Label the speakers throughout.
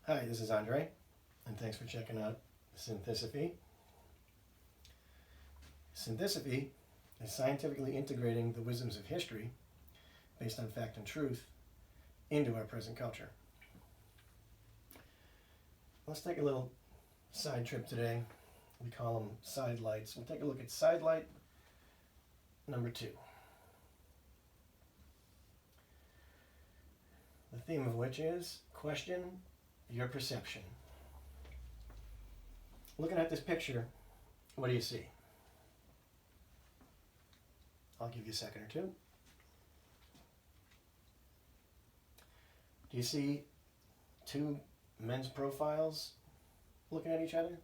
Speaker 1: Hi, this is Andre, and thanks for checking out Synthicopy. Synthicopy is scientifically integrating the wisdoms of history, based on fact and truth, into our present culture. Let's take a little side trip today. We call them side lights. We'll take a look at side light number 2. The theme of which is question your perception. Looking at this picture, what do you see? I'll give you a second or two. Do you see two men's profiles looking at each other?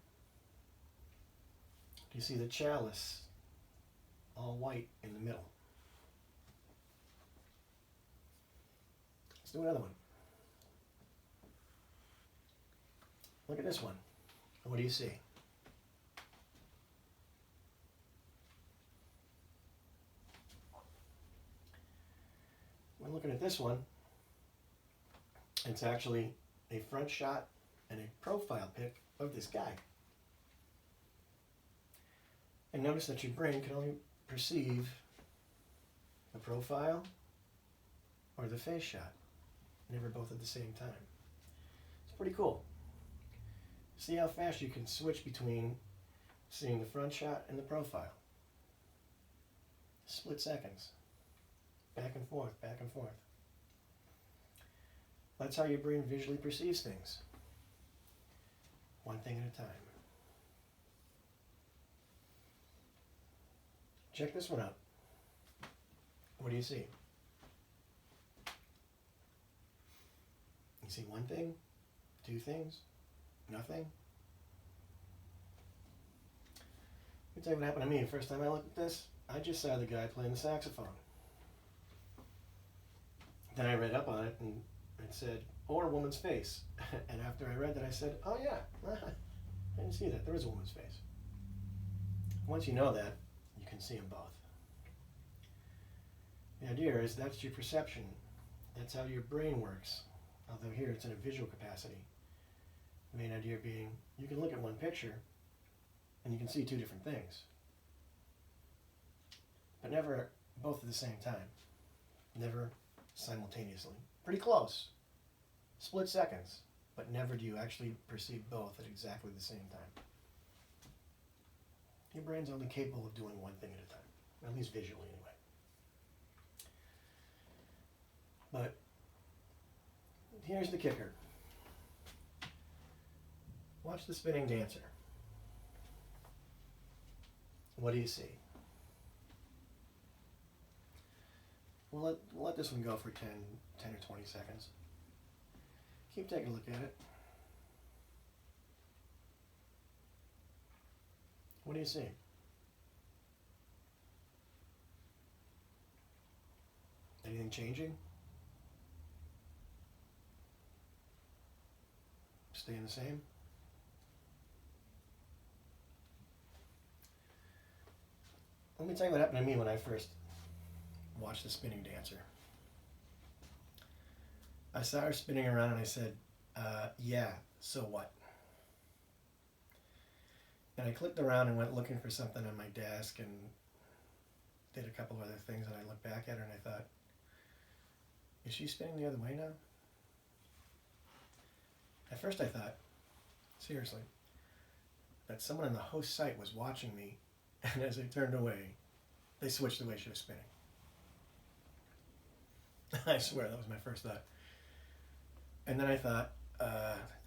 Speaker 1: Do you see the chalice, all white, in the middle? Let's do another one. Look at this one. What do you see? When looking at this one, it's actually a front shot and a profile pic of this guy. And notice that your brain can only perceive the profile or the face shot, never both at the same time. It's pretty cool. See how fast you can switch between seeing the front shot and the profile. Split seconds. Back and forth, back and forth. That's how your brain visually perceives things. One thing at a time. Check this one out. What do you see? You see one thing? Two things? Nothing? Let me tell you what happened to me the first time I looked at this. I just saw the guy playing the saxophone. Then I read up on it and it said, or a woman's face. And after I read that, I said, oh yeah, I didn't see that. There is a woman's face. Once you know that, you can see them both. The idea is that's your perception. That's how your brain works. Although here it's in a visual capacity. The main idea being you can look at one picture and you can see two different things. But never both at the same time. Never simultaneously. Pretty close. Split seconds. But never do you actually perceive both at exactly the same time. Your brain's only capable of doing one thing at a time. At least visually anyway. But here's the kicker. Watch the spinning dancer. What do you see? We'll let this one go for 10 or 20 seconds. Keep taking a look at it. What do you see? Anything changing? Staying the same? Let me tell you what happened to me when I first watched the spinning dancer. I saw her spinning around and I said, yeah, so what? And I clicked around and went looking for something on my desk and did a couple other things, and I looked back at her and I thought, is she spinning the other way now? At first I thought, seriously, that someone on the host site was watching me, and as I turned away, they switched the way she was spinning. I swear, that was my first thought. And then I thought,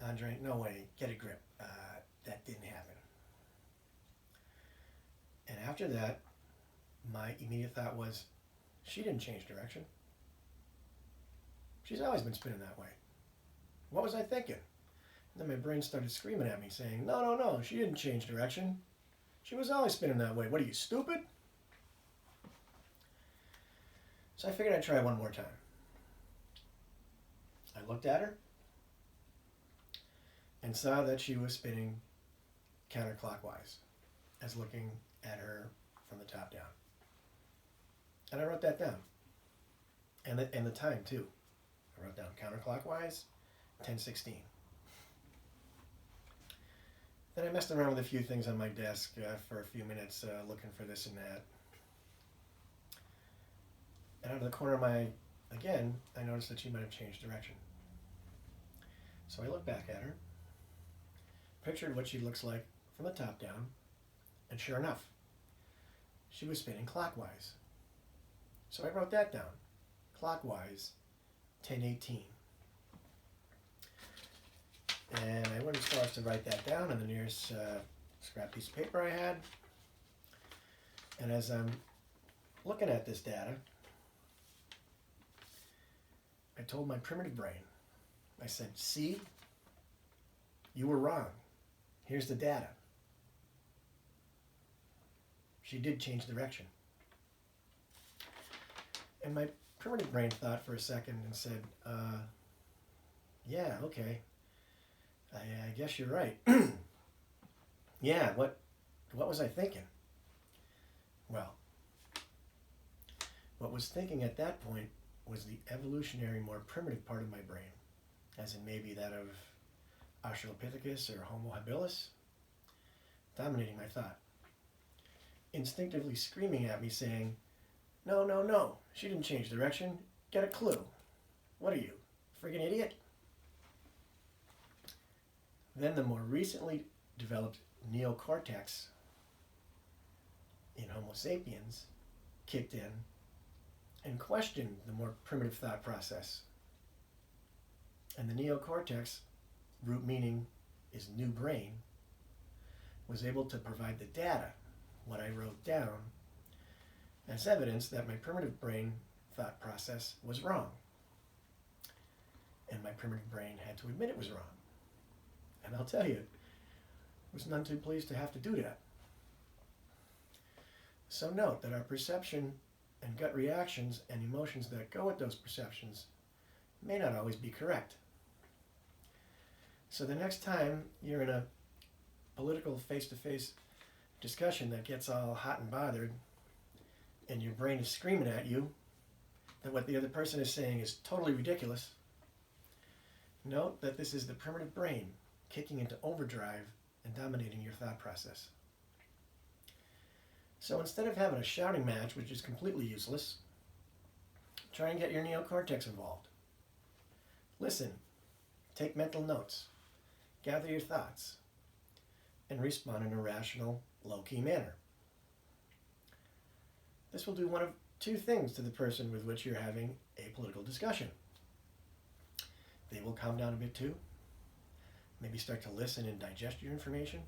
Speaker 1: Andre, no way, get a grip. That didn't happen. And after that, my immediate thought was, she didn't change direction. She's always been spinning that way. What was I thinking? And then my brain started screaming at me, saying, no, she didn't change direction. She was always spinning that way. What are you, stupid? So I figured I'd try one more time. I looked at her and saw that she was spinning counterclockwise, as looking at her from the top down. And I wrote that down. And the time too. I wrote down counterclockwise, 10:16. And I messed around with a few things on my desk for a few minutes, looking for this and that. And out of the corner of my, again, I noticed that she might have changed direction. So I looked back at her, pictured what she looks like from the top down, and sure enough, she was spinning clockwise. So I wrote that down, clockwise, 1018. And I went as far as to write that down on the nearest scrap piece of paper I had. And as I'm looking at this data, I told my primitive brain, I said, see, you were wrong. Here's the data. She did change direction. And my primitive brain thought for a second and said, yeah, okay. I guess you're right. Yeah, what was I thinking? Well, what was thinking at that point was the evolutionary, more primitive part of my brain, as in maybe that of Australopithecus or Homo habilis, dominating my thought, instinctively screaming at me saying, no, no, no, she didn't change direction. Get a clue. What are you, friggin' idiot? Then the more recently developed neocortex in Homo sapiens kicked in and questioned the more primitive thought process. And the neocortex, root meaning is new brain, was able to provide the data, what I wrote down, as evidence that my primitive brain thought process was wrong. And my primitive brain had to admit it was wrong. And I'll tell you, I was none too pleased to have to do that. So note that our perception and gut reactions and emotions that go with those perceptions may not always be correct. So the next time you're in a political face-to-face discussion that gets all hot and bothered, and your brain is screaming at you that what the other person is saying is totally ridiculous, note that this is the primitive brain kicking into overdrive and dominating your thought process. So instead of having a shouting match, which is completely useless, try and get your neocortex involved. Listen, take mental notes, gather your thoughts, and respond in a rational, low-key manner. This will do one of two things to the person with which you're having a political discussion. They will calm down a bit too, maybe start to listen and digest your information,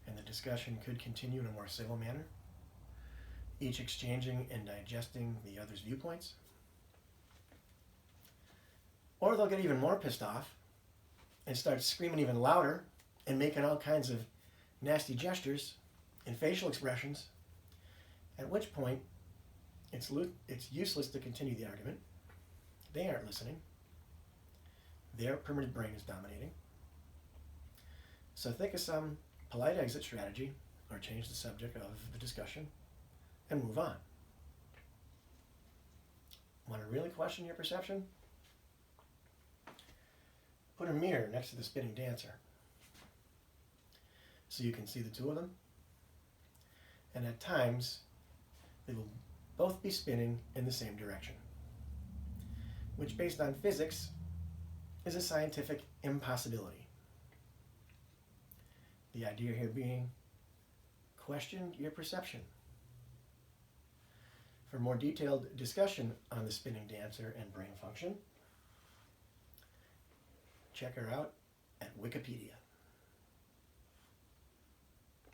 Speaker 1: and the discussion could continue in a more civil manner, each exchanging and digesting the other's viewpoints. Or they'll get even more pissed off and start screaming even louder and making all kinds of nasty gestures and facial expressions, at which point it's useless to continue the argument. They aren't listening. Their primitive brain is dominating. So think of some polite exit strategy or change the subject of the discussion and move on. Want to really question your perception? Put a mirror next to the spinning dancer so you can see the two of them. And at times, they will both be spinning in the same direction, which based on physics is a scientific impossibility. The idea here being, question your perception. For more detailed discussion on the spinning dancer and brain function, check her out at Wikipedia.